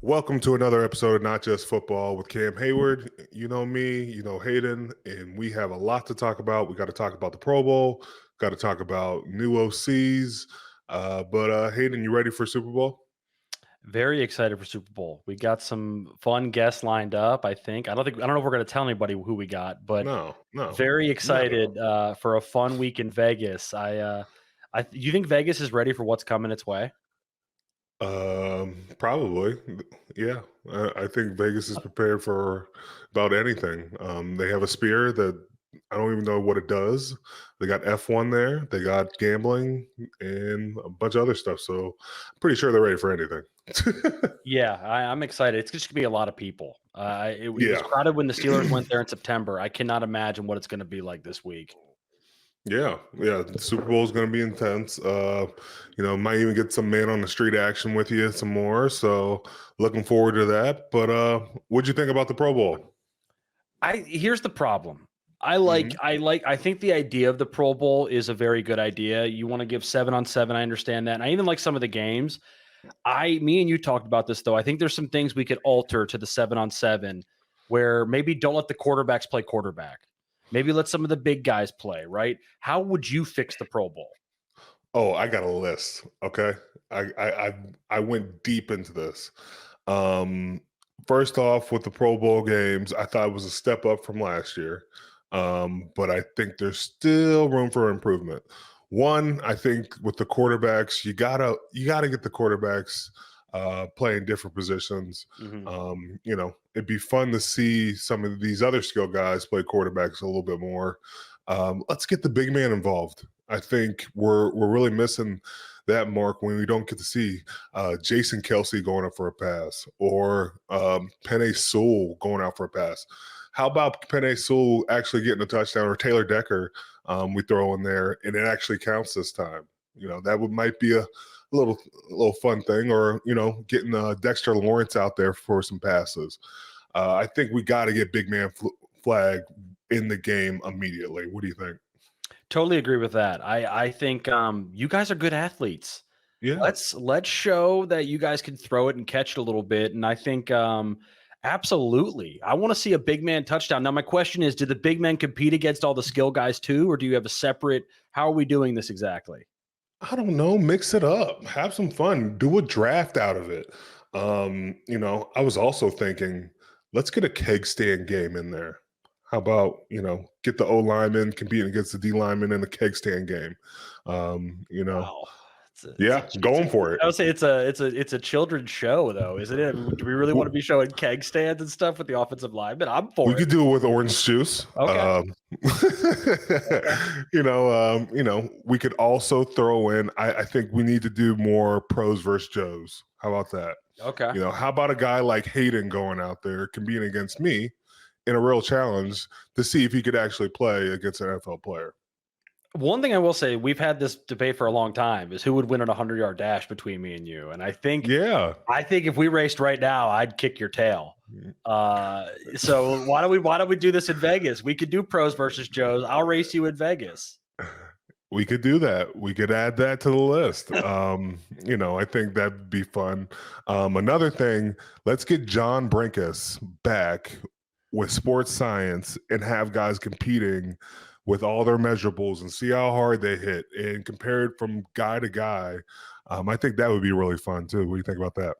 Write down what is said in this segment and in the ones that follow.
Welcome to another episode of Not Just Football with Cam Heyward. You know me, you know Hayden, and we have a lot to talk about. We got to talk about the Pro Bowl, got to talk about new OCs. But Hayden, you ready for Super Bowl? Very excited for Super Bowl. We got some fun guests lined up, I think. I don't know if we're going to tell anybody who we got, but No, very no. excited for a fun week in Vegas. You think Vegas is ready for what's coming its way? Probably, yeah. I think Vegas is prepared for about anything. They have a spear that I don't even know what it does. They got F1 there, they got gambling, and a bunch of other stuff. So I'm pretty sure they're ready for anything. Yeah, I'm excited. It's just going to be a lot of people. It was Yeah. crowded when the Steelers went there in September. I cannot imagine what it's going to be like this week. Yeah, the Super Bowl is going to be intense. Might even get some man on the street action with you some more. So looking forward to that. But what'd you think about the Pro Bowl? Here's the problem. Mhm. I think the idea of the Pro Bowl is a very good idea. You want to give 7-on-7. I understand that. And I even like some of the games. Me and you talked about this though. I think there's some things we could alter to the 7-on-7 where maybe don't let the quarterbacks play quarterback. Maybe let some of the big guys play, right? How would you fix the Pro Bowl? Oh, I got a list. Okay, I went deep into this. Um, First off, with the Pro Bowl games, I thought it was a step up from last year, but I think there's still room for improvement. One, I think with the quarterbacks, you gotta get the quarterbacks playing different positions. Mhm. It'd be fun to see some of these other skill guys play quarterbacks a little bit more. Let's get the big man involved. I think we're really missing that mark when we don't get to see Jason Kelsey going up for a pass or Penei Sewell going out for a pass. How about Penei Sewell actually getting a touchdown or Taylor Decker we throw in there and it actually counts this time? Might be a little fun thing, or getting Dexter Lawrence out there for some passes. I think we got to get big man flag in the game immediately. What do you think? Totally agree with that. I think you guys are good athletes. Yeah. Let's show that you guys can throw it and catch it a little bit. And I think absolutely. I want to see a big man touchdown. Now, my question is, do the big men compete against all the skill guys too, or do you have a separate? How are we doing this exactly? I don't know. Mix it up. Have some fun. Do a draft out of it. I was also thinking, let's get a keg stand game in there. How about, get the O lineman competing against the D lineman in a keg stand game? Um, you know, Wow. yeah, going for it. I would say it's a children's show though, isn't it? I mean, do we really want to be showing keg stands and stuff with the offensive lineman? I'm We for it. could do it with orange juice. Okay. Okay. We could also throw in. I think we need to do more pros versus Joes. How about that? Okay. How about a guy like Hayden going out there competing against me in a real challenge to see if he could actually play against an NFL player? One thing I will say, we've had this debate for a long time, is who would win on a 100-yard dash between me and you. And Yeah. I think if we raced right now, I'd kick your tail. So why don't we do this in Vegas? We could do pros versus Joes. I'll race you in Vegas. We could do that. We could add that to the list. I think that'd be fun. Another thing, let's get John Brinkus back with sports science and have guys competing with all their measurables and see how hard they hit and compare it from guy to guy. I think that would be really fun too. What do you think about that?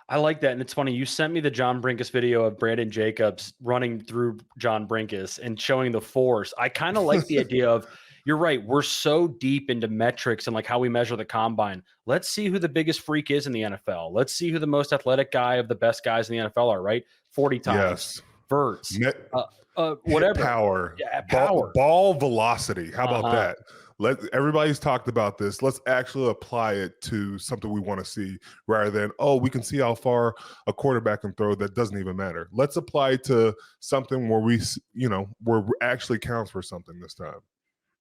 I like that. And it's funny, you sent me the John Brinkus video of Brandon Jacobs running through John Brinkus and showing the force. I kind of like the idea of, you're right, we're so deep into metrics and like how we measure the combine. Let's see who the biggest freak is in the NFL. Let's see who the most athletic guy of the best guys in the NFL are, right? 40 times, Yes. verts, Net, hit whatever. power, Yeah, ball, power. ball velocity. How about Uh-huh. that? Everybody's talked about this. Let's actually apply it to something we want to see rather than, oh, we can see how far a quarterback can throw. That doesn't even matter. Let's apply it to something where where it actually counts for something this time.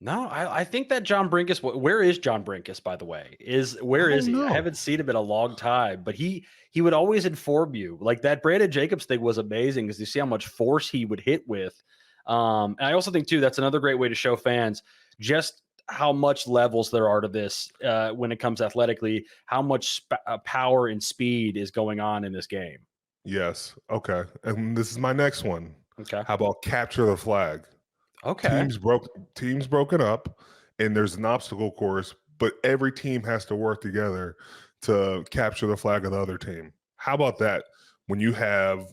No, I think that John Brinkus. Where is John Brinkus, by the way? I Where is don't he? I know. haven't seen him in a long time, but he would always inform you. Like that Brandon Jacobs thing was amazing because you see how much force he would hit with. And I also think too that's another great way to show fans just how much levels there are to this when it comes athletically. How much power and speed is going on in this game. Yes. Okay. And this is my next one. Okay. How about capture the flag? Okay. Teams broken up, and there's an obstacle course, but every team has to work together to capture the flag of the other team. How about that? When you have,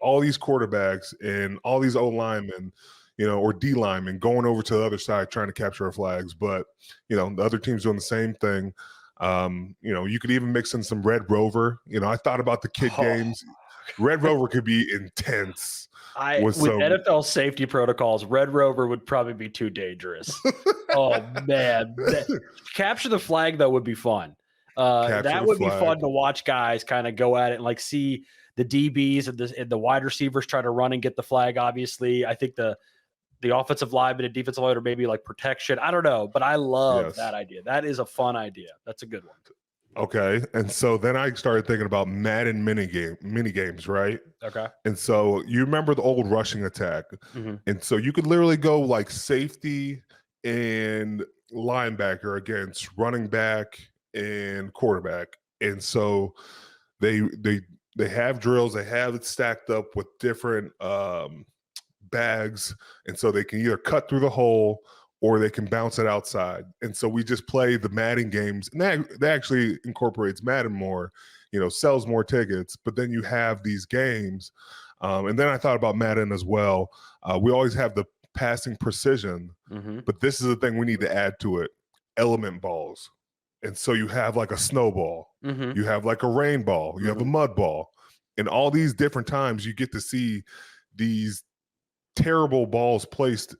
all these quarterbacks and all these O linemen, or D linemen going over to the other side trying to capture our flags, but the other team's doing the same thing. You could even mix in some Red Rover. I thought about the kid Oh, games. Red Rover could be intense with with some NFL safety protocols, Red Rover would probably be too dangerous. Oh man, capture the flag though would be fun. capture That the would be flag. fun to watch guys kind of go at it and like see the DBs and the wide receivers try to run and get the flag. Obviously, I think the offensive lineman and defensive line or maybe like protection. I don't know, but I love Yes. that idea. That is a fun idea. That's a good one. Okay. And so then I started thinking about Madden mini games, right? Okay. And so you remember the old rushing attack. Mhm. And so you could literally go like safety and linebacker against running back and quarterback. And so they they they have drills, they have it stacked up with different bags, and so they can either cut through the hole or they can bounce it outside. And so we just play the Madden games, and that actually incorporates Madden more, sells more tickets. But then you have these games, and then I thought about Madden as well. We always have the passing precision, Mhm. but this is the thing we need to add to it: element balls. And so you have like a snowball, Mhm. you have like a rain ball, you have a Mhm. mud ball, and all these different times you get to see these terrible balls placed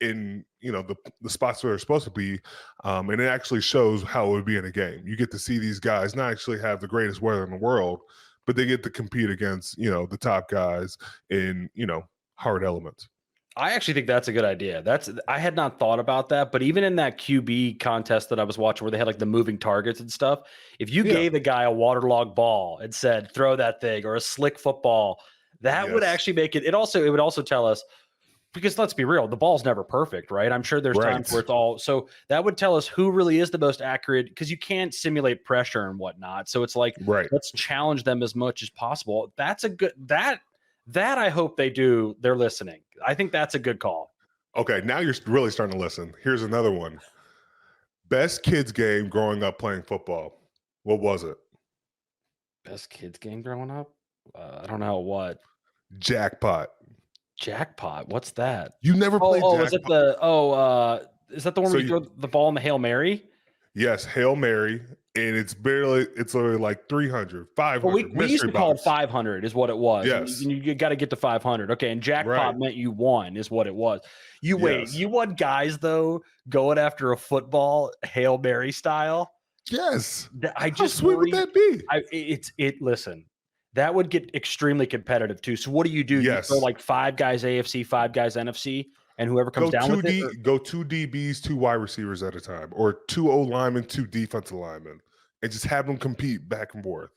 in the spots where they're supposed to be, and it actually shows how it would be in a game. You get to see these guys not actually have the greatest weather in the world, but they get to compete against the top guys in hard elements. I actually think that's a good idea. I had not thought about that, but even in that QB contest that I was watching where they had like the moving targets and stuff, if you Yeah. gave a guy a waterlogged ball and said throw that thing or a slick football, that would Yes. actually make it it would also tell us because let's be real, the ball's never perfect, right? I'm sure there's times where Right. it's all so that would tell us who really is the most accurate because you can't simulate pressure and whatnot. So it's like Right. let's challenge them as much as possible. That's a good that I hope they do. They're listening. I think that's a good call. Okay, now you're really starting to listen. Here's another one. Best kids game growing up playing football. What was it? Best kids game growing up? I don't know what. Jackpot. Jackpot. What's that? You never played Is it Jackpot? is that the one So where you throw the ball in the Hail Mary? yes, Hail Mary, and it's literally like 300, Well, 500, we used mystery to call it box. 500 is what it was. And Yes. you got to get to 500. Okay, and Right. jackpot meant you won is what it was. Yes. You want guys though going after a football Hail Mary style? Yes. I How just sweet would worry. that be? Listen, that would get extremely competitive too. So what do? You throw Yes. like five guys AFC, five guys NFC, and whoever comes Go down two with it. D go two DBs, two wide receivers at a time, or two O linemen, two defensive linemen, and just have them compete back and forth.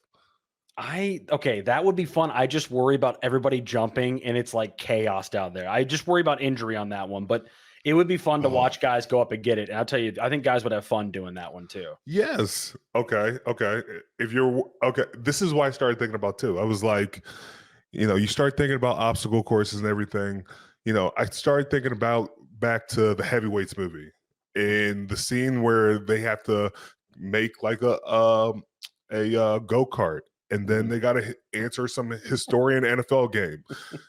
Okay, that would be fun. I just worry about everybody jumping and it's like chaos down there. I just worry about injury on that one, but it would be fun to Oh. watch guys go up and get it. And I'll tell you, I think guys would have fun doing that one too. Yes. Okay. Okay. If you're okay, this is why I started thinking about too. I was like, you start thinking about obstacle courses and everything. I started thinking about back to the Heavyweights movie and the scene where they have to make like a go-kart, and then they got to answer some historian NFL game.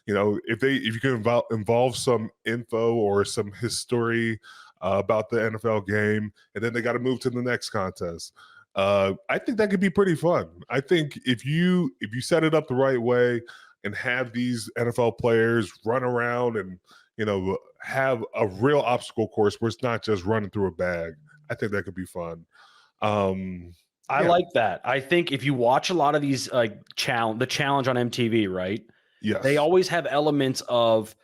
If you can involve some info or some history about the NFL game, and then they got to move to the next contest. I think that could be pretty fun. I think if you set it up the right way and have these NFL players run around and have a real obstacle course where it's not just running through a bag, I think that could be fun. I Yeah. like that. I think if you watch a lot of these the challenge on MTV, right? Yes. They always have elements of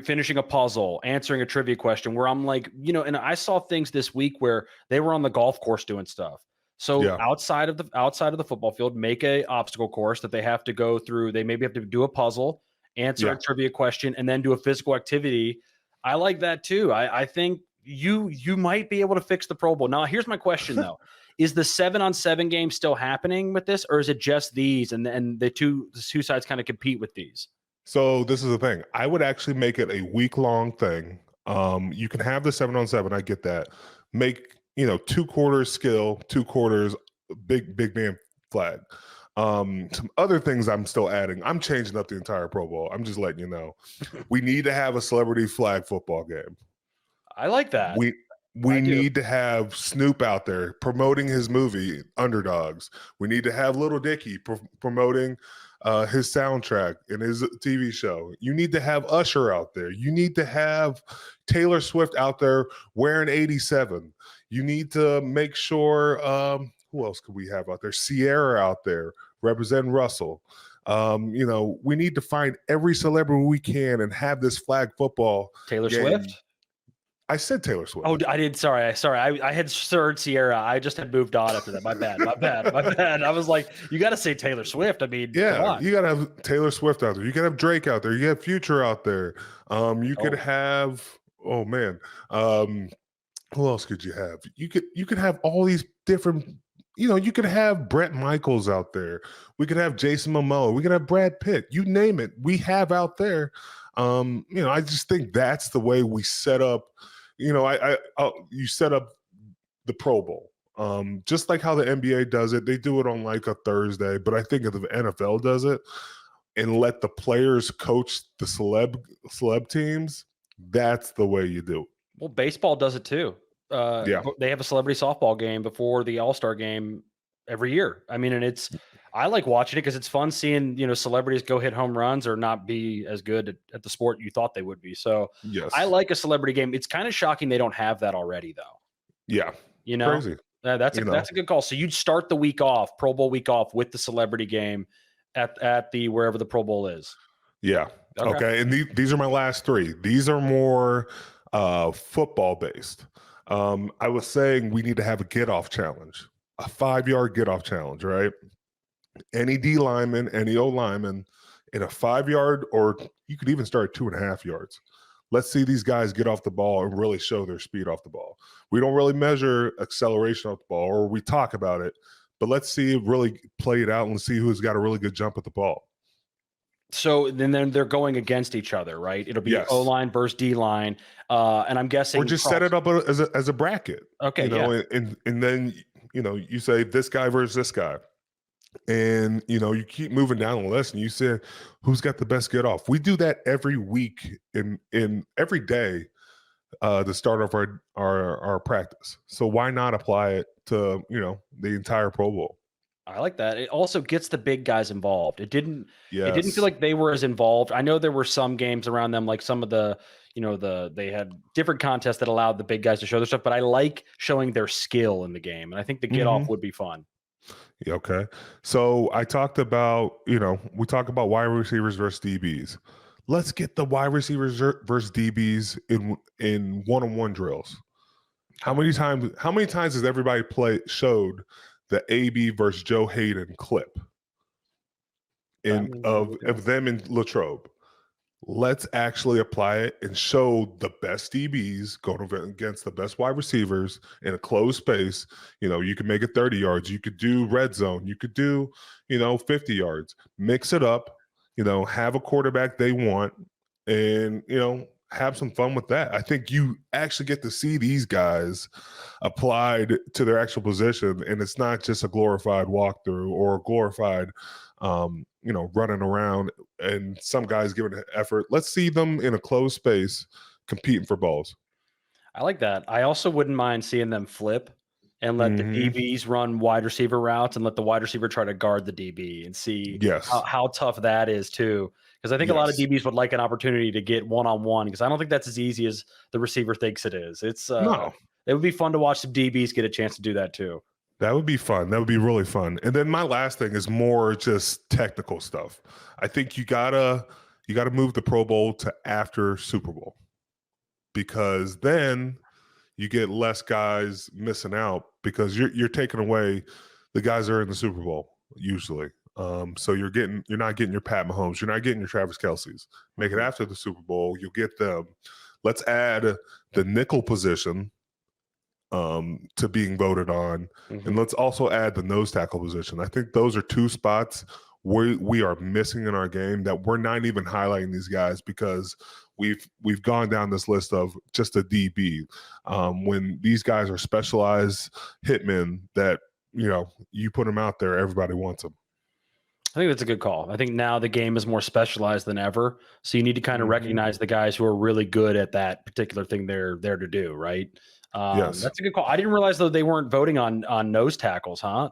finishing a puzzle, answering a trivia question where I'm like, and I saw things this week where they were on the golf course doing stuff. So Yeah. outside of the football field, make a obstacle course that they have to go through. They maybe have to do a puzzle, answer Yeah. a trivia question, and then do a physical activity. I like that too. I think you might be able to fix the Pro Bowl. Now, here's my question though: is the 7-on-7 game still happening with this, or is it just these and the two sides kind of compete with these? So this is the thing. I would actually make it a week-long thing. You can have the 7-on-7. I get that. Make 2 quarters skill, 2 quarters big man flag. Some other things I'm still adding. I'm changing up the entire Pro Bowl. I'm just letting you know. We need to have a celebrity flag football game. I like that. We need to have Snoop out there promoting his movie Underdogs. We need to have Little Dicky promoting his soundtrack and his TV show. You need to have Usher out there. You need to have Taylor Swift out there wearing 87. You need to make sure who else could we have out there? Sierra out there representing Russell. We need to find every celebrity we can and have this flag football Taylor game. Swift? I said Taylor Swift. Oh, I did. Sorry. I had heard Sierra. I just had moved on after that. My bad. I was like, you got to say Taylor Swift. I mean, yeah, you got to have Taylor Swift out there. You got to have Drake out there. You have Future out there. You could have, oh man, who else could you have? You could have all these different, you could have Brett Michaels out there. We could have Jason Momoa. We could have Brad Pitt. You name it. We have out there. I just think that's the way we set up. You set up the Pro Bowl, just like how the NBA does it. They do it on like a Thursday, but I think if the NFL does it and let the players coach the celeb teams, that's the way you do it. Well, baseball does it too. They have a celebrity softball game before the All-Star game every year. I mean, and I like watching it because it's fun seeing, celebrities go hit home runs or not be as good at the sport you thought they would be. So yes, I like a celebrity game. It's kind of shocking they don't have that already though. Yeah. Crazy. That's a good call. So you'd start the week off, Pro Bowl week off, with the celebrity game at the wherever the Pro Bowl is. Yeah. Okay. And these are my last 3. These are more football based. I was saying we need to have a get-off challenge, a 5-yard get-off challenge, right? Any D lineman, any O lineman in a 5-yard, or you could even start at 2.5 yards. Let's see these guys get off the ball and really show their speed off the ball. We don't really measure acceleration off the ball, or we talk about it, but let's see it really play it out and see who's got a really good jump at the ball. So then they're going against each other, right? It'll be O-line versus D-line. And I'm guessing. Or just set it up as a bracket. Okay. And then, you say this guy versus this guy. And, you keep moving down the list and you say, who's got the best get off? We do that every week in every day to start off our practice. So why not apply it to, the entire Pro Bowl? I like that. It also gets the big guys involved. It didn't feel like they were as involved. I know there were some games around them, like some of the, they had different contests that allowed the big guys to show their stuff, but I like showing their skill in the game. And I think the get off would be fun. Yeah, okay. So I talked about, we talk about wide receivers versus DBs. Let's get the wide receivers versus DBs in one-on-one drills. How many times has everybody showed the AB versus Joe Hayden clip of them in Latrobe? Let's actually apply it and show the best DBs going against the best wide receivers in a closed space. You can make it 30 yards. You could do red zone. You could do, 50 yards. Mix it up, have a quarterback they want and, have some fun with that. I think you actually get to see these guys applied to their actual position, and it's not just a glorified walkthrough or a glorified running around and some guys giving an effort. Let's see them in a closed space competing for balls. I like that. I also wouldn't mind seeing them flip and let the DBs run wide receiver routes and let the wide receiver try to guard the DB and see how tough that is too. Because I think a lot of DBs would like an opportunity to get one-on-one, because I don't think that's as easy as the receiver thinks it is. No. It would be fun to watch some DBs get a chance to do that too. That would be fun. That would be really fun. And then my last thing is more just technical stuff. I think you gotta move the Pro Bowl to after Super Bowl, because then you get less guys missing out, because you're taking away the guys that are in the Super Bowl usually. So you're not getting your Pat Mahomes, you're not getting your Travis Kelce's. Make it after the Super Bowl, you'll get them. Let's add the nickel position to being voted on. And let's also add the nose tackle position. I think those are two spots we are missing in our game that we're not even highlighting these guys because we've gone down this list of just a DB. When these guys are specialized hitmen that, you put them out there, everybody wants them. I think that's a good call. I think now the game is more specialized than ever. So you need to kind of recognize the guys who are really good at that particular thing they're there to do, right? Yes. That's a good call. I didn't realize, though, they weren't voting on nose tackles, huh?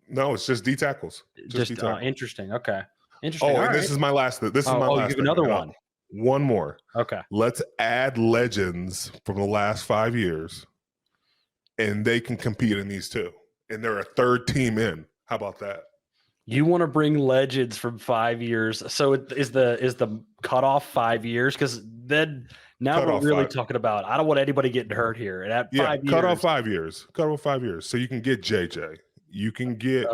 No, it's just D tackles. Just D tackles. interesting. Okay. Interesting. Oh, and this is my last. This is my last. You have another one. One more. Okay. Let's add legends from the last 5 years, and they can compete in these two. And they're a third team in. How about that? You want to bring legends from 5 years. So is the cutoff 5 years? Because then now we're really talking about, I don't want anybody getting hurt here. And at 5 years. Cut off 5 years. Cut off 5 years. So you can get JJ. You can get,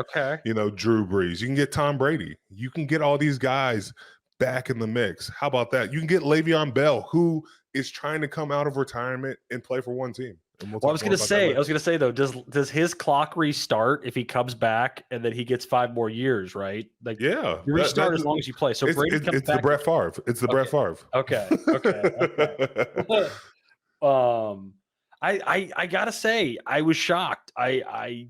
Drew Brees. You can get Tom Brady. You can get all these guys back in the mix. How about that? You can get Le'Veon Bell, who is trying to come out of retirement and play for one team. I was going to say though, does his clock restart if he comes back and then he gets 5 more years, right? Like, you restart as long as you play. So Brady comes back. The Brett Favre. It's the Brett Favre. Okay. I gotta say, I was shocked. I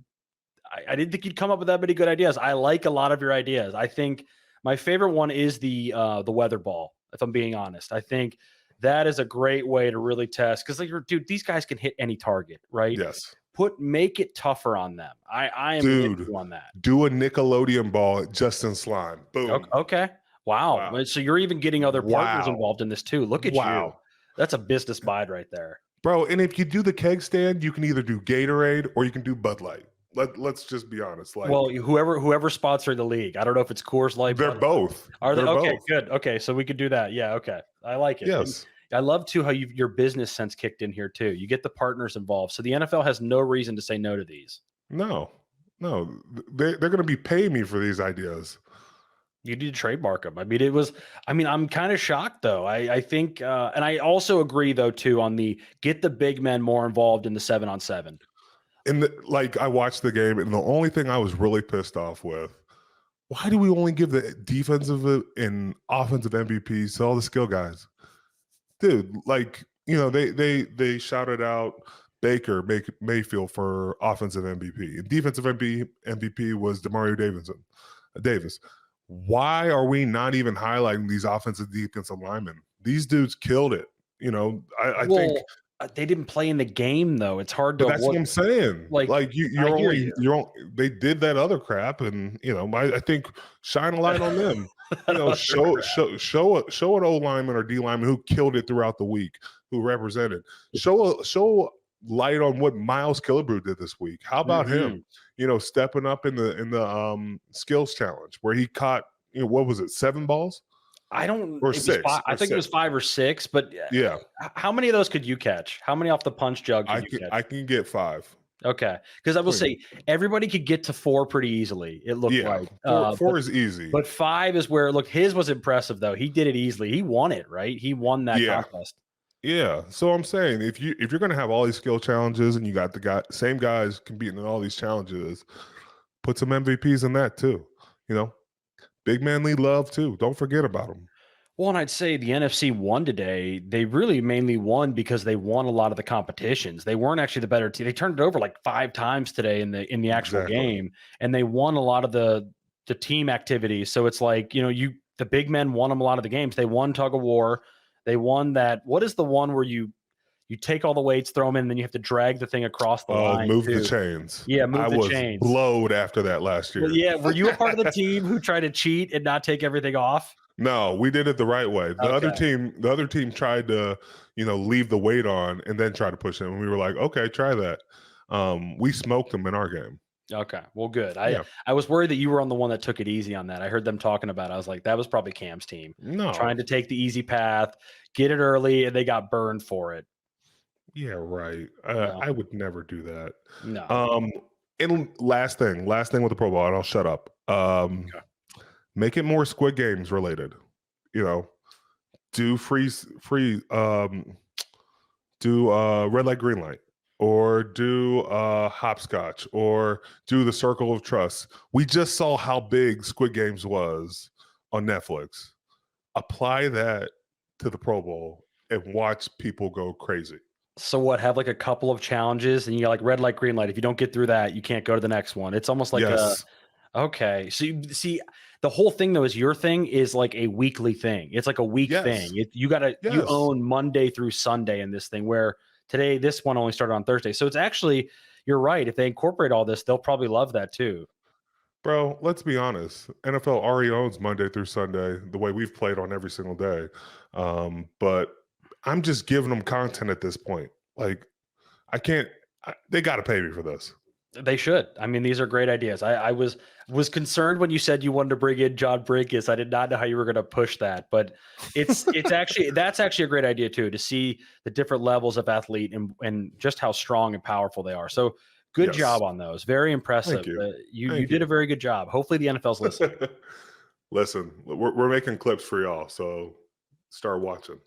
didn't think you'd come up with that many good ideas. I like a lot of your ideas. I think my favorite one is the weather ball, if I'm being honest. I think that is a great way to really test because, dude, these guys can hit any target, right? Yes. Make it tougher on them. I am with you on that. Do a Nickelodeon ball at Justin Slime. Boom. Okay. Wow. So you're even getting other partners involved in this too. Look at you. That's a business bide right there, bro. And if you do the keg stand, you can either do Gatorade or you can do Bud Light. Let's just be honest. Whoever sponsored the league, I don't know if it's Coors Light. They're both. Are they? Okay, both. Good. Okay, so we could do that. Yeah. Okay, I like it. Yes. And I love too how your business sense kicked in here too. You get the partners involved, so the NFL has no reason to say no to these. No, they're going to be paying me for these ideas. You need to trademark them. I'm kind of shocked though. I think, and I also agree though too on the get the big men more involved in the 7-on-7. And I watched the game, and the only thing I was really pissed off with, why do we only give the defensive and offensive MVPs to all the skill guys? Dude, they shouted out Baker Mayfield for offensive MVP. And defensive MVP was Demario Davis. Why are we not even highlighting these offensive defensive linemen? These dudes killed it. I think they didn't play in the game though. It's hard to. That's what I'm saying. They did that other crap, and I think shine a light on them. Show an O lineman or D lineman who killed it throughout the week, who represented. Show light on what Miles Killebrew did this week. How about him? Stepping up in the skills challenge where he caught what was it, 7 balls? I don't. Or 6. I think it was 5 or 6. But yeah, how many of those could you catch? How many off the punch jug could you catch? I can get 5. Okay, because I will say everybody could get to 4 pretty easily. It looked like 4 is easy, but 5 is where his was impressive though. He did it easily. He won it, right? He won that contest. Yeah, so I'm saying if you're going to have all these skill challenges and you got the same guys competing in all these challenges, put some MVPs in that too. Big man need love too. Don't forget about them. Well, and I'd say the NFC won today. They really mainly won because they won a lot of the competitions. They weren't actually the better team. They turned it over 5 times today in the actual game, and they won a lot of the team activities. So it's the big men won them a lot of the games. They won tug of war. They won that. What is the one where you take all the weights, throw them in, and then you have to drag the thing across the line? Move the chains. Yeah, move the chains. I was blowed after that last year. Well, yeah, were you a part of the team who tried to cheat and not take everything off? No, we did it the right way. The other team tried to, leave the weight on and then try to push it. And we were like, okay, try that. We smoked them in our game. Okay, well, good. I was worried that you were on the one that took it easy on that. I heard them talking about it. I was like, that was probably Cam's team. No, trying to take the easy path, get it early, and they got burned for it. Yeah, right. I would never do that. No. And last thing with the Pro Bowl, and I'll shut up. Make it more Squid Games related. do do red light, green light, or do hopscotch, or do the circle of trust. We just saw how big Squid Games was on Netflix. Apply that to the Pro Bowl and watch people go crazy. So what, have like a couple of challenges and you got like red light, green light. If you don't get through that, you can't go to the next one. It's almost like Yes. okay. So you see, the whole thing though is your thing is like a weekly thing. It's like a week thing. Yes. You Yes. own Monday through Sunday in this thing, where today this one only started on Thursday. So it's actually, you're right. If they incorporate all this, they'll probably love that too. Bro, let's be honest. NFL already owns Monday through Sunday the way we've played on every single day. But I'm just giving them content at this point. Like, I can't, they got to pay me for this. They should. I mean, these are great ideas. I was concerned when you said you wanted to bring in John Brinkus. I did not know how you were going to push that, but it's actually, that's actually a great idea too, to see the different levels of athlete and just how strong and powerful they are. So good Yes. job on those. Very impressive. Thank you. You did a very good job. Hopefully the NFL's listening. Listen, we're making clips for y'all, so start watching.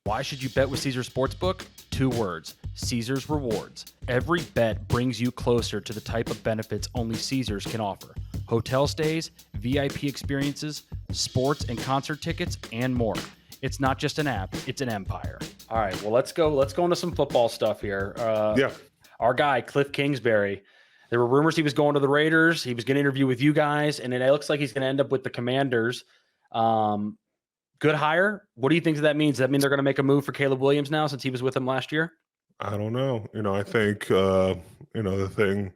Why should you bet with Caesars Sportsbook? 2 words: Caesars Rewards. Every bet brings you closer to the type of benefits only Caesars can offer. Hotel stays, VIP experiences, sports and concert tickets, and more. It's not just an app, it's an empire. All right, well, let's go into some football stuff here. Yeah. Our guy, Kliff Kingsbury, there were rumors he was going to the Raiders. He was going to interview with you guys, and it looks like he's going to end up with the Commanders. Good hire. What do you think that means? Does that mean they're going to make a move for Caleb Williams now, since he was with them last year? I don't know. I think the thing,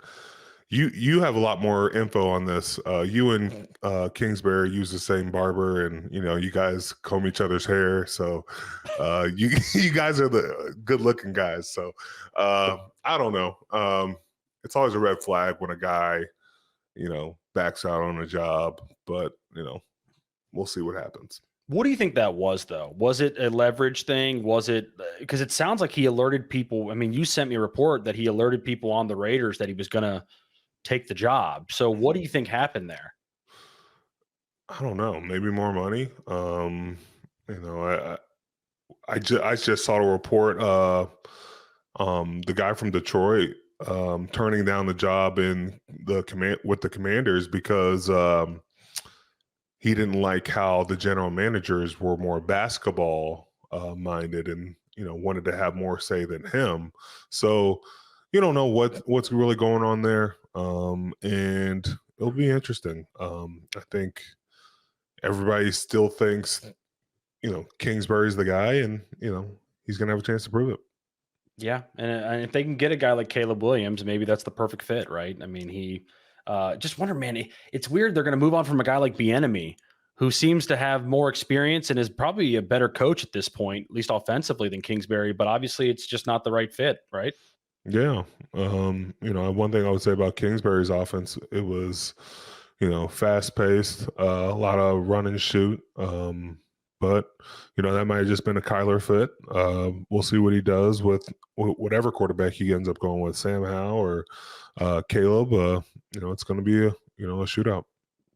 you have a lot more info on this. You and Kingsbury use the same barber, and you guys comb each other's hair. So you guys are the good looking guys. So I don't know. It's always a red flag when a guy backs out on a job, but we'll see what happens. What do you think that was, though? Was it a leverage thing? Was it because it sounds like he alerted people? I mean, you sent me a report that he alerted people on the Raiders that he was going to take the job. So what do you think happened there? I don't know. Maybe more money. I just saw a report. The guy from Detroit turning down the job in the Commanders because he didn't like how the general managers were more basketball minded and wanted to have more say than him. So you don't know what's really going on there, and it'll be interesting. I think everybody still thinks Kingsbury's the guy, and he's gonna have a chance to prove it. Yeah, and if they can get a guy like Caleb Williams, maybe that's the perfect fit, right? I mean, he just wonder, man. It's weird they're going to move on from a guy like Bieniemy, who seems to have more experience and is probably a better coach at this point, at least offensively, than Kingsbury. But obviously, it's just not the right fit, right? Yeah. One thing I would say about Kingsbury's offense, it was, fast paced, a lot of run and shoot. But that might have just been a Kyler fit. We'll see what he does with whatever quarterback he ends up going with, Sam Howell or Caleb. It's going to be a shootout.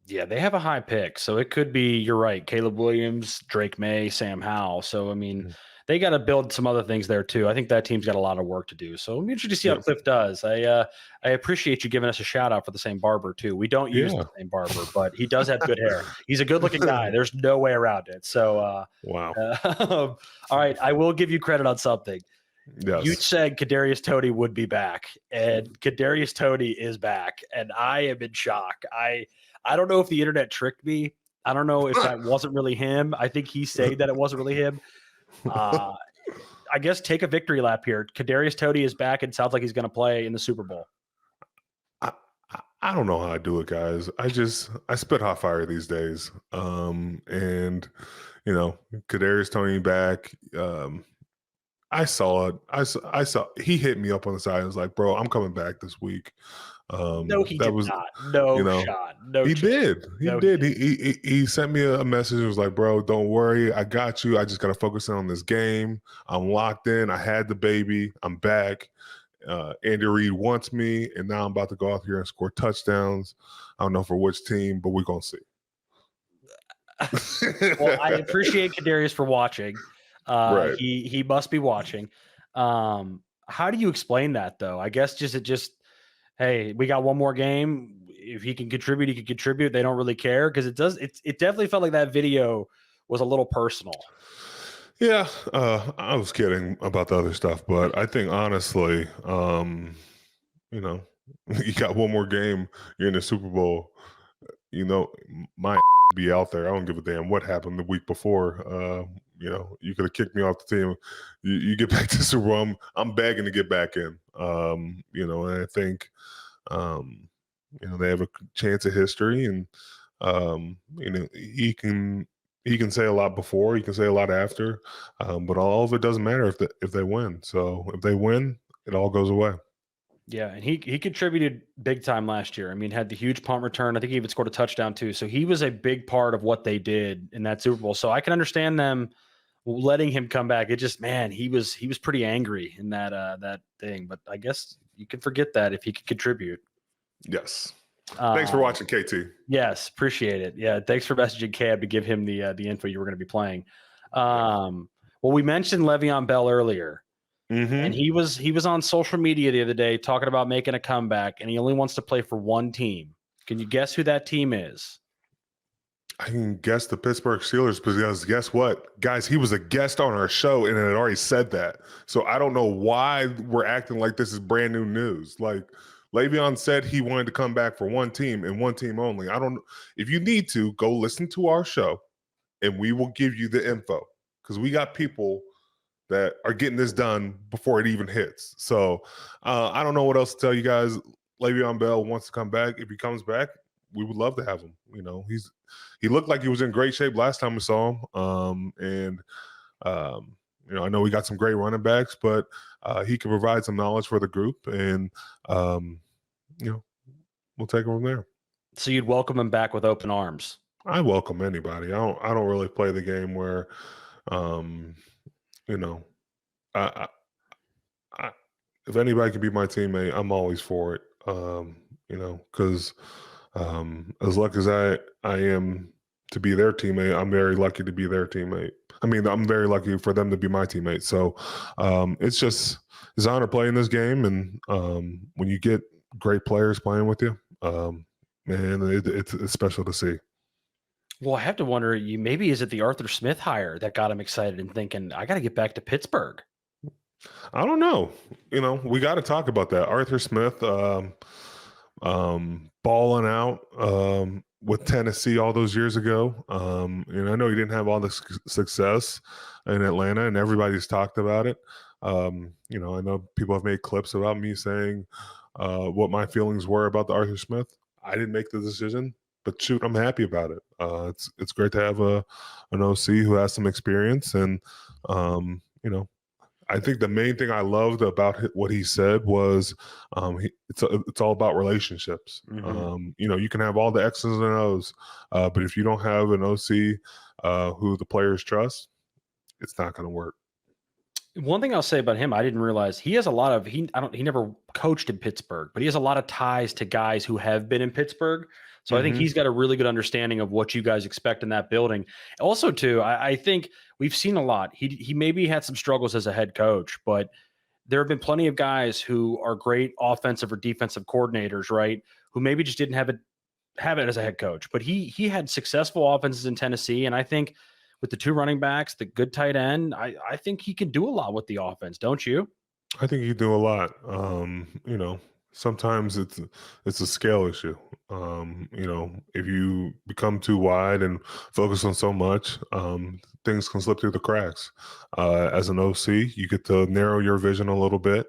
Yeah, they have a high pick, so it could be. You're right, Caleb Williams, Drake May, Sam Howell. So I mean, they got to build some other things there too. I think that team's got a lot of work to do. So I'm interested to see how Kliff does. I appreciate you giving us a shout out for the same barber too. We don't use the same barber, but he does have good hair. He's a good looking guy. There's no way around it. So wow. All right, I will give you credit on something. Yes. You said Kadarius Toney would be back, and Kadarius Toney is back, and I am in shock. I don't know if the internet tricked me. I don't know if that wasn't really him. I think he's saying that it wasn't really him. I guess take a victory lap here. Kadarius Toney is back and sounds like he's going to play in the Super Bowl. I don't know how I do it, guys. I spit hot fire these days. And Kadarius Toney back. I saw it. I saw he hit me up on the side. I was like, bro, I'm coming back this week. No, he did not. No shot. No, he chance. did. He did. He sent me a message. It was like, bro, don't worry. I got you. I just got to focus on this game. I'm locked in. I had the baby. I'm back. Andy Reid wants me, and now I'm about to go out here and score touchdowns. I don't know for which team, but we're going to see. Well, I appreciate Kadarius for watching. Right. He must be watching. How do you explain that though? I guess hey, we got one more game. If he can contribute, he can contribute. They don't really care because it definitely felt like that video was a little personal. Yeah, I was kidding about the other stuff, but I think honestly, you know, you got one more game, you're in the Super Bowl, my be out there. I don't give a damn what happened the week before. You could have kicked me off the team. You get back to Super Bowl, I'm begging to get back in. And I think, they have a chance at history, and he can say a lot before, he can say a lot after, but all of it doesn't matter if they win. So if they win, it all goes away. Yeah, and he contributed big time last year. I mean, had the huge punt return. I think he even scored a touchdown too. So he was a big part of what they did in that Super Bowl. So I can understand them letting him come back. It just, man, he was pretty angry in that thing. But I guess you can forget that if he could contribut. Yes. Thanks for watching, KT. Yes, appreciate it. Yeah, thanks for messaging Cab to give him the info you were going to be playing. Well, we mentioned Le'Veon Bell earlier. And he was on social media the other day talking about making a comeback, and he only wants to play for one team. Can you guess who that team is? I can guess the Pittsburgh Steelers, because guess what? Guys, he was a guest on our show and it had already said that. So I don't know why we're acting like this is brand new news. Like, Le'Veon said he wanted to come back for one team and one team only. I don't know. If you need to, go listen to our show and we will give you the info, because we got people that are getting this done before it even hits. So I don't know what else to tell you guys. Le'Veon Bell wants to come back. If he comes back, we would love to have him. He looked like he was in great shape last time we saw him. I know we got some great running backs, but he can provide some knowledge for the group, and we'll take him from there. So you'd welcome him back with open arms? I welcome anybody. I don't really play the game where if anybody can be my teammate, I'm always for it. Because as lucky as I am to be their teammate, I'm very lucky to be their teammate. I mean, I'm very lucky for them to be my teammate. So it's an honor playing this game, and when you get great players playing with you, man, it's special to see. Well, I have to wonder, maybe is it the Arthur Smith hire that got him excited and thinking, I got to get back to Pittsburgh? I don't know. We got to talk about that. Arthur Smith balling out with Tennessee all those years ago. And I know he didn't have all the success in Atlanta, and everybody's talked about it. I know people have made clips about me saying what my feelings were about the Arthur Smith. I didn't make the decision, but shoot, I'm happy about it. It's great to have an OC who has some experience, and I think the main thing I loved about what he said was it's all about relationships. Mm-hmm. You can have all the X's and O's, but if you don't have an OC who the players trust, it's not going to work. One thing I'll say about him, I didn't realize he has a lot of he never coached in Pittsburgh, but he has a lot of ties to guys who have been in Pittsburgh. So I think he's got a really good understanding of what you guys expect in that building. Also, too, I think we've seen a lot. He maybe had some struggles as a head coach, but there have been plenty of guys who are great offensive or defensive coordinators, right? Who maybe just didn't have it as a head coach. But he had successful offenses in Tennessee, and I think with the two running backs, the good tight end, I think he can do a lot with the offense, don't you? I think you do a lot. Sometimes it's a scale issue. If you become too wide and focus on so much, things can slip through the cracks. As an OC, you get to narrow your vision a little bit,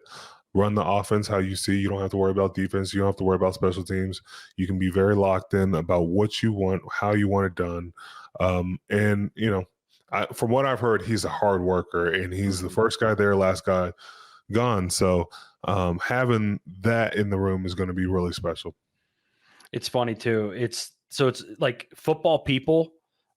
run the offense how you see. You don't have to worry about defense. You don't have to worry about special teams. You can be very locked in about what you want, how you want it done. From what I've heard, he's a hard worker, and he's the first guy there, last guy gone. So having that in the room is going to be really special. It's funny too. It's like football people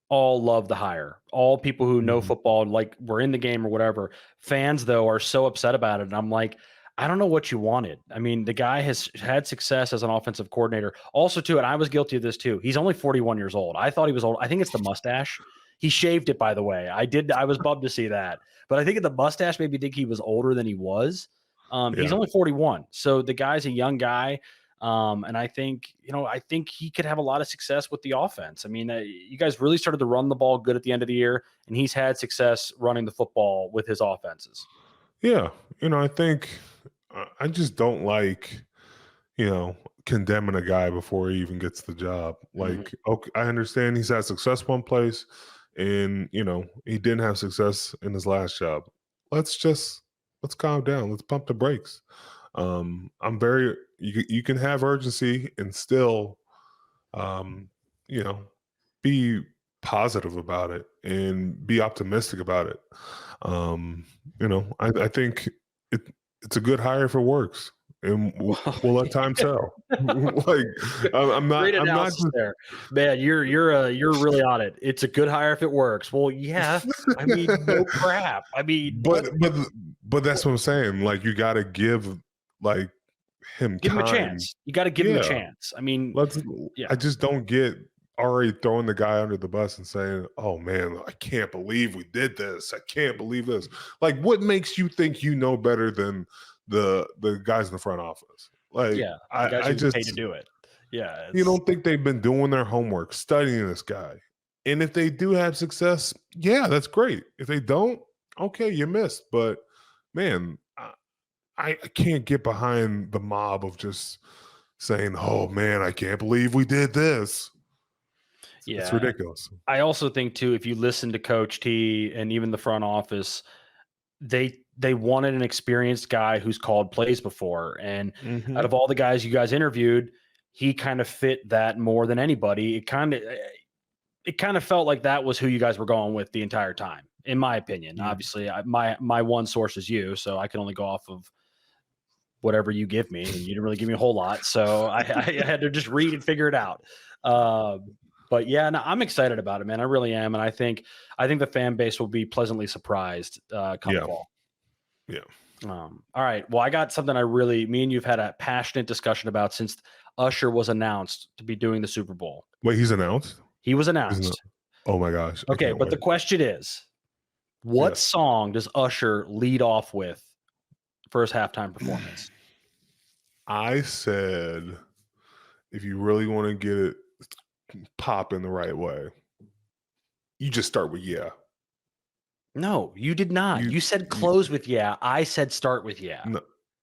all love the hire. All people who know football, like were in the game or whatever. Fans though are so upset about it. And I'm like, I don't know what you wanted. I mean, the guy has had success as an offensive coordinator. Also, too, and I was guilty of this too. He's only 41 years old. I thought he was old. I think it's the mustache. He shaved it, by the way. I was bummed to see that. But I think the mustache made me think he was older than he was. He's Yeah. only 41. So the guy's a young guy. And I think he could have a lot of success with the offense. I mean, you guys really started to run the ball good at the end of the year, and he's had success running the football with his offenses. Yeah. I think I just don't like, condemning a guy before he even gets the job. Like, okay, I understand he's had success one place and, he didn't have success in his last job. Let's calm down. Let's pump the brakes. You can have urgency and still, um, you know, be positive about it and be optimistic about it. I think it's a good hire if it works, and we'll let time tell. Like, I'm not. Great I'm not. analysis there, man. You're really on it. It's a good hire if it works. Well, yeah. I mean, no crap. I mean, But that's what I'm saying. Like, you got to give like him give him a time. chance. You got to give him a chance. I mean, I just don't get already throwing the guy under the bus and saying, "Oh man, I can't believe we did this. I can't believe this." Like, what makes you think you know better than the guys in the front office? Like, the guys I who just paid to do it. Yeah, you don't think they've been doing their homework, studying this guy, and if they do have success, yeah, that's great. If they don't, okay, you missed. But man, I can't get behind the mob of just saying, "Oh man, I can't believe we did this." It's ridiculous. I also think too, if you listen to Coach T and even the front office, they wanted an experienced guy who's called plays before. And out of all the guys you guys interviewed, he kind of fit that more than anybody. It kind of felt like that was who you guys were going with the entire time, in my opinion. Obviously, my one source is you, so I can only go off of whatever you give me, and you didn't really give me a whole lot, so I had to just read and figure it out. But yeah, no, I'm excited about it, man. I really am, and I think the fan base will be pleasantly surprised come fall. Yeah. All right. Well, I got something me and you've had a passionate discussion about since Usher was announced to be doing the Super Bowl. Wait, he's announced? He was announced. Oh my gosh. Okay, but the question is, what song does Usher lead off with for his halftime performance? I said, if you really want to get it pop in the right way, you just start with "Yeah." No, you did not. You said close with "Yeah." I said start with "Yeah."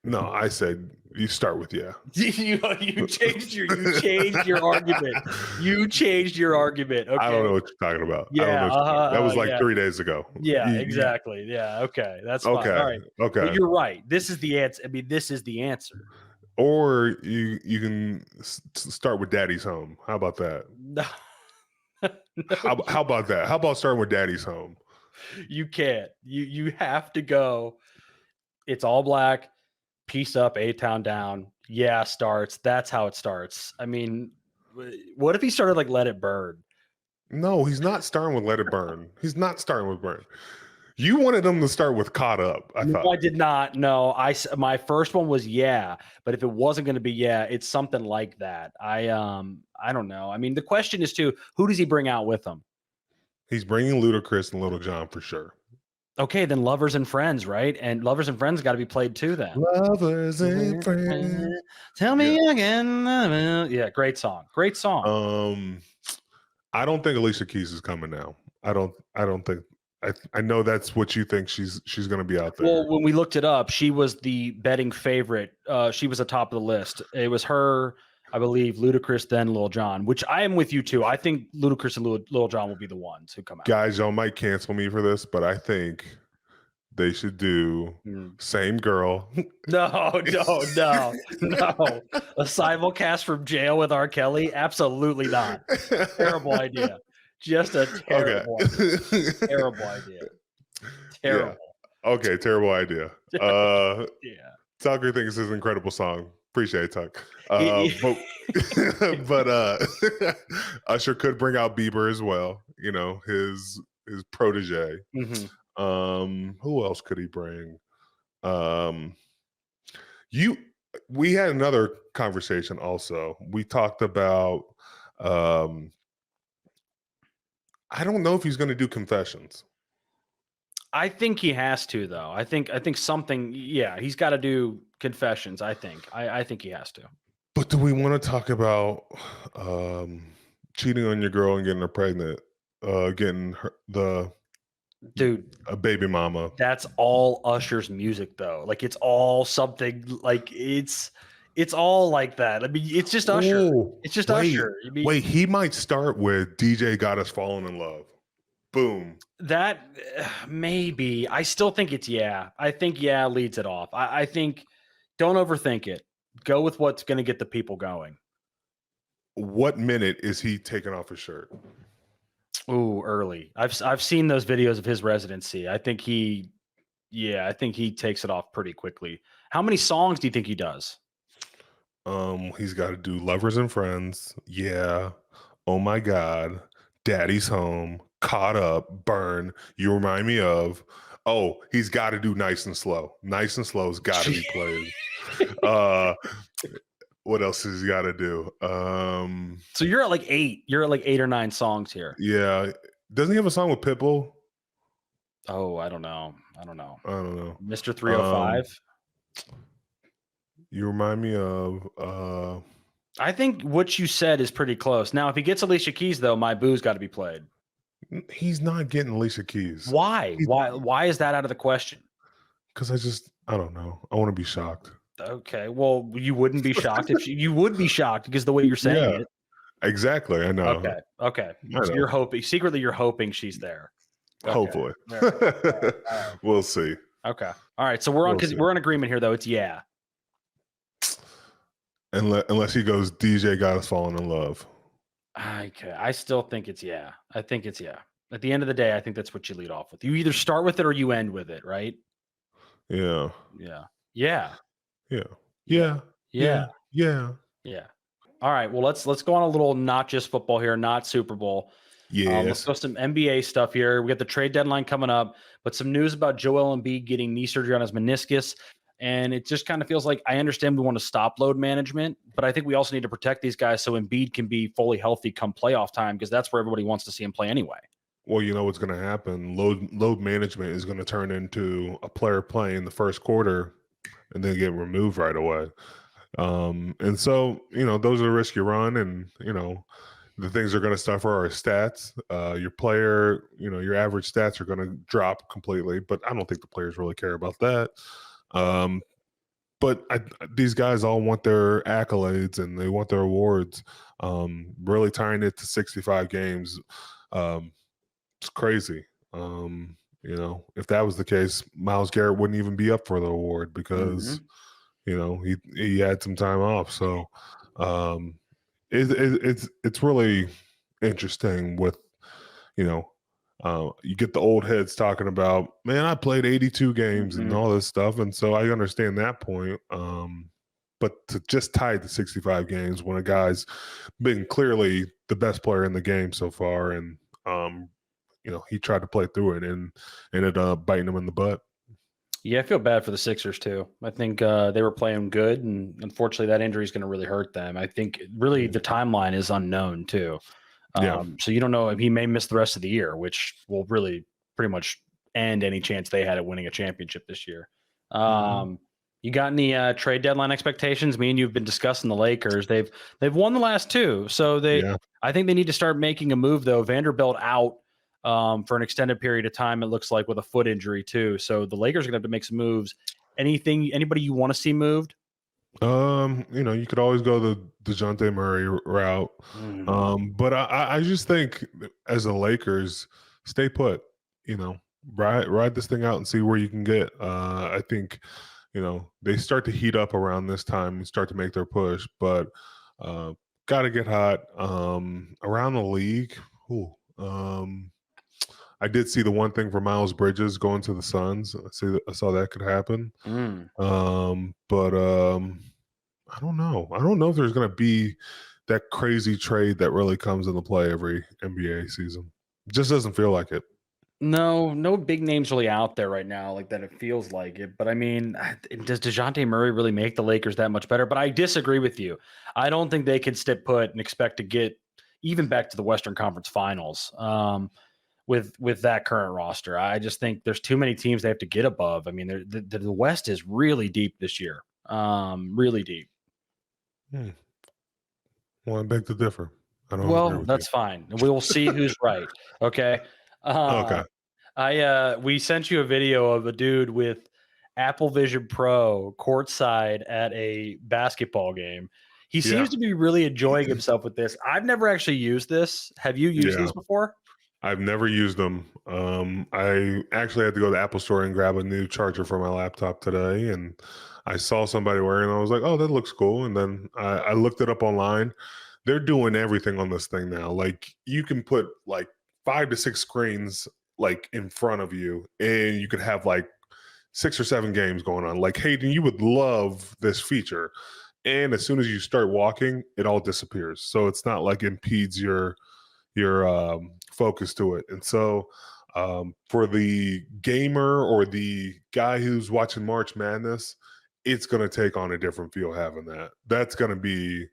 No, I said you start with "Yeah." you changed your argument. You changed your argument. Okay. I don't know what you're talking about. Yeah, that was like 3 days ago. Yeah, exactly. Yeah, okay. That's fine. Okay. All right. Okay. But you're right. This is the answer. I mean, this is the answer. Or you can start with "Daddy's Home." How about that? No. How about that? How about starting with "Daddy's Home"? You can't. You have to go. It's all black. Peace up, A-Town down. Yeah, starts. That's how it starts. I mean, what if he started like "Let It Burn"? No, he's not starting with "Let It Burn." He's not starting with "Burn." You wanted him to start with "Caught Up." I thought. I did not. No, my first one was "Yeah," but if it wasn't going to be "Yeah," it's something like that. I don't know. I mean, the question is too, who does he bring out with him? He's bringing Ludacris and Lil Jon for sure. Okay, then Lovers and Friends, right? And Lovers and Friends got to be played too then. Lovers and Friends. Tell me again. Yeah, great song. Great song. I don't think Alicia Keys is coming now. I don't think. I know that's what you think she's going to be out there. Well, when we looked it up, she was the betting favorite. She was atop of the list. It was her, I believe, Ludacris, then Lil Jon, which I am with you too. I think Ludacris and Lil Jon will be the ones who come out. Guys, y'all might cancel me for this, but I think they should do Same Girl. No. A simulcast from jail with R. Kelly? Absolutely not. Terrible idea. Just a terrible idea. Terrible idea. Terrible. Yeah. Okay, terrible idea. Yeah. Tucker thinks it's an incredible song. Appreciate it, Tuck. But Usher could bring out Bieber as well. His protege. Who else could he bring? We had another conversation also. We talked about I don't know if he's going to do confessions. I think he has to, though. I think something. Yeah, he's got to do confessions. I think he has to. But do we want to talk about cheating on your girl and getting her pregnant, getting dude, a baby mama? That's all Usher's music, though. Like it's all something. Like it's all like that. I mean, it's just Usher. Ooh, It's just wait, Usher. I mean, wait. He might start with DJ got us falling in love. Boom. That maybe. I still think it's yeah. I think yeah leads it off. I think don't overthink it. Go with what's going to get the people going. What minute is he taking off his shirt? Ooh, early. I've seen those videos of his residency. I think he takes it off pretty quickly. How many songs do you think he does? He's got to do Lovers and Friends. Yeah. Oh my God. Daddy's Home. Caught Up. Burn. You Remind Me Of. Oh, he's got to do Nice and Slow. Nice and Slow's got to be played. What else has he got to do? So you're at like 8. You're at like 8 or 9 songs here. Yeah. Doesn't he have a song with Pitbull? Oh, I don't know. Mr. 305. You Remind Me Of. I think what you said is pretty close. Now, if he gets Alicia Keys, though, My Boo's got to be played. He's not getting Alicia Keys. Why? Why is that out of the question? Because I don't know. I want to be shocked. Okay. Well, you wouldn't be shocked if you would be shocked because the way you're saying it. Exactly. I know. Okay. So you're hoping secretly you're hoping she's there. Okay. Hopefully. All right. We'll see. Okay. All right. So we're in agreement here though. It's yeah. Unless he goes, DJ got us falling in love. Okay. I still think it's yeah. I think it's yeah. At the end of the day, I think that's what you lead off with. You either start with it or you end with it, right? Yeah. All right. Well, let's go on a little not just football here, not Super Bowl. Yeah. Let's go some NBA stuff here. We got the trade deadline coming up, but some news about Joel Embiid getting knee surgery on his meniscus. And it just kind of feels like I understand we want to stop load management, but I think we also need to protect these guys so Embiid can be fully healthy come playoff time because that's where everybody wants to see him play anyway. Well, you know what's going to happen. Load management is going to turn into a player playing the first quarter and then get removed right away. And so, those are the risks you run. And, the things they're going to suffer are stats. Your player, your average stats are going to drop completely, but I don't think the players really care about that. But these guys all want their accolades and they want their awards. Really tying it to 65 games. It's crazy. If that was the case, Myles Garrett wouldn't even be up for the award because, he had some time off. So it's really interesting with, you get the old heads talking about, man, I played 82 games and all this stuff. And so I understand that point. But to just tie it to 65 games when a guy's been clearly the best player in the game so far and, he tried to play through it and ended up biting him in the butt. Yeah, I feel bad for the Sixers too. I think they were playing good, and unfortunately that injury is going to really hurt them. I think really the timeline is unknown too. So you don't know if he may miss the rest of the year, which will really pretty much end any chance they had at winning a championship this year. You got any trade deadline expectations? Me and you've been discussing the Lakers. They've won the last 2, so I think they need to start making a move though. Vanderbilt out for an extended period of time, it looks like, with a foot injury too. So the Lakers are going to have to make some moves. Anybody you want to see moved? You could always go the DeJounte Murray route. But I just think as the Lakers, stay put, ride this thing out and see where you can get. I think, they start to heat up around this time and start to make their push, but got to get hot around the league. I did see the one thing for Miles Bridges going to the Suns. I saw that could happen. But I don't know. I don't know if there's going to be that crazy trade that really comes into play every NBA season. It just doesn't feel like it. No big names really out there right now like that. It feels like it, but I mean, does DeJounte Murray really make the Lakers that much better? But I disagree with you. I don't think they can stick put and expect to get even back to the Western Conference Finals with that current roster. I just think there's too many teams they have to get above. I mean, the West is really deep this year, really deep. Well, I beg to differ. I don't agree Well, with you. that's fine. We'll see who's right. Okay. Okay. We sent you a video of a dude with Apple Vision Pro courtside at a basketball game. He seems Yeah. to be really enjoying himself with this. I've never actually used this. Have you used Yeah. these before? I've never used them. I actually had to go to the Apple store and grab a new charger for my laptop today, and I saw somebody wearing it. And I was like, "Oh, that looks cool." And then I looked it up online. They're doing everything on this thing now. Like you can put like 5 to 6 screens like in front of you, and you could have like 6 or 7 games going on. Like Hayden, you would love this feature. And as soon as you start walking, it all disappears. So it's not like impedes your focus to it. And so for the gamer or the guy who's watching March Madness, it's going to take on a different feel having that. That's going to be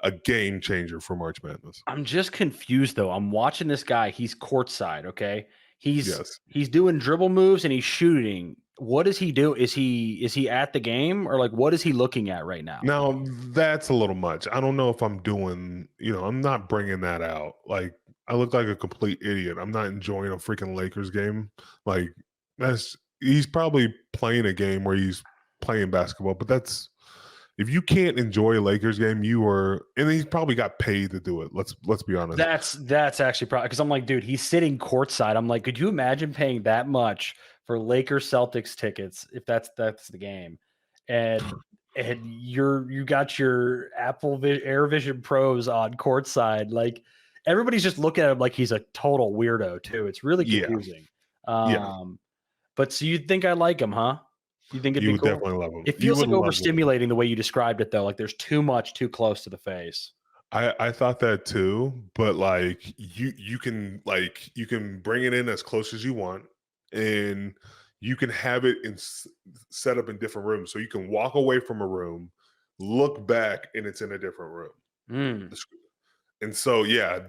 a game changer for March Madness. I'm just confused though. I'm watching this guy. He's courtside. Okay. Yes. He's doing dribble moves and he's shooting. What does he do? Is he at the game or like what is he looking at right now? Now that's a little much. I don't know if I'm doing, I'm not bringing that out. Like I look like a complete idiot. I'm not enjoying a freaking Lakers game. Like he's probably playing a game where he's playing basketball, but that's if you can't enjoy a Lakers game, and he's probably got paid to do it. Let's be honest. That's actually probably because I'm like, dude, he's sitting courtside. I'm like, could you imagine paying that much for Lakers Celtics tickets if that's the game, and you got your Air Vision Pros on courtside, like everybody's just looking at him like he's a total weirdo too. It's really Yeah. confusing. Yeah. But so you think I like him, huh? You think it'd You be would cool? definitely love him. It You feels would like love him. overstimulating the way you described it, though. Like there's too much too close to the face. I thought that too, but like you can bring it in as close as you want, and you can have it set up in different rooms. So you can walk away from a room, look back, and it's in a different room. Mm. And so yeah,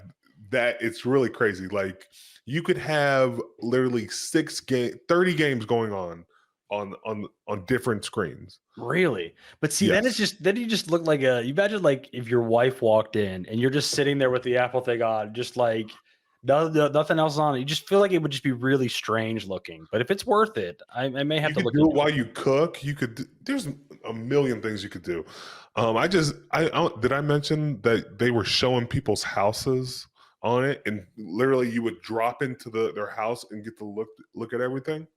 that it's really crazy. Like you could have literally 30 games going on different screens. Really? But see, Yes. then you just look like you imagine like if your wife walked in and you're just sitting there with the Apple thing on, just like nothing else on. You just feel like it would just be really strange looking. But if it's worth it, I may have You to could look do it into while it. you cook. There's a million things you could do. Did I mention that they were showing people's houses on it, and literally you would drop into their house and get to look at everything.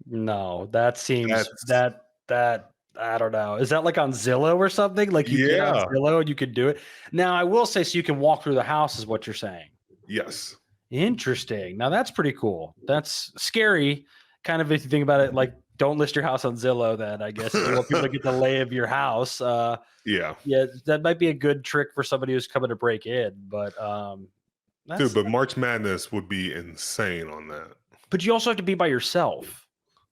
No, that seems That's that I don't know. Is that like on Zillow or something? Like you get on yeah, Zillow and you can do it. Now I will say so you can walk through the house is what you're saying. yes, Interesting. Now that's pretty cool. That's scary. Kind of if you think about it, like don't list your house on Zillow then, I guess. If you want people to get the lay of your house. yeah, Yeah, that might be a good trick for somebody who's coming to break in, but dude. that's But March Madness would be insane on that. but you also have to be by yourself.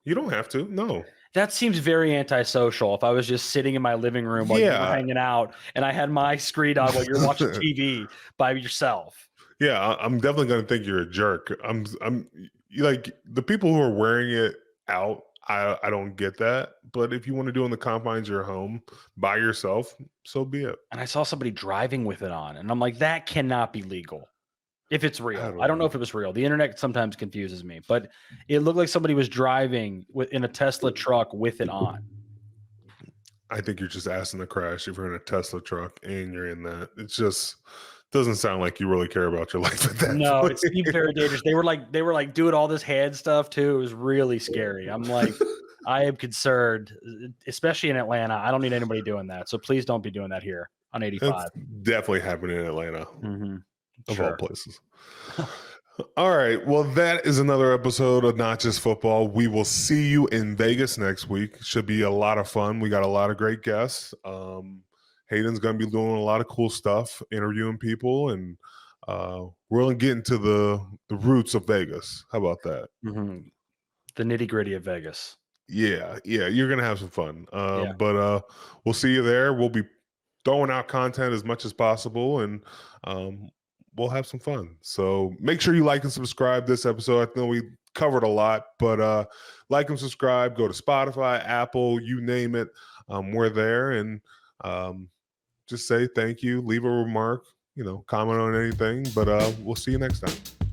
You don't have to. No. That seems very antisocial. If I was just sitting in my living room while you were Yeah. hanging out and I had my screen on while you're watching TV by yourself. Yeah, I'm definitely gonna think you're a jerk. Like the people who are wearing it out. I don't get that. But if you want to do it in the confines of your home by yourself, so be it. And I saw somebody driving with it on, and I'm like, that cannot be legal. If it's real, I don't know if it was real. The internet sometimes confuses me, but it looked like somebody was driving in a Tesla truck with it on. I think you're just asking to crash if you're in a Tesla truck and you're in that. It just doesn't sound like you really care about your life at that No, point. it seemed very dangerous. They were like doing all this hand stuff too. It was really scary. I'm like, I am concerned, especially in Atlanta. I don't need anybody doing that. So please don't be doing that here on 85. It's definitely happening in Atlanta, Mm-hmm. of all places. All right. Well, that is another episode of Not Just Football. We will see you in Vegas next week. Should be a lot of fun. We got a lot of great guests. Hayden's going to be doing a lot of cool stuff, interviewing people, and we're going to get into the roots of Vegas. How about that? Mm-hmm. The nitty-gritty of Vegas. Yeah, you're going to have some fun. Yeah. But we'll see you there. We'll be throwing out content as much as possible, and we'll have some fun. So make sure you like and subscribe this episode. I know we covered a lot, but like and subscribe. Go to Spotify, Apple, you name it. We're there, and just say thank you. Leave a remark. Comment on anything. But we'll see you next time.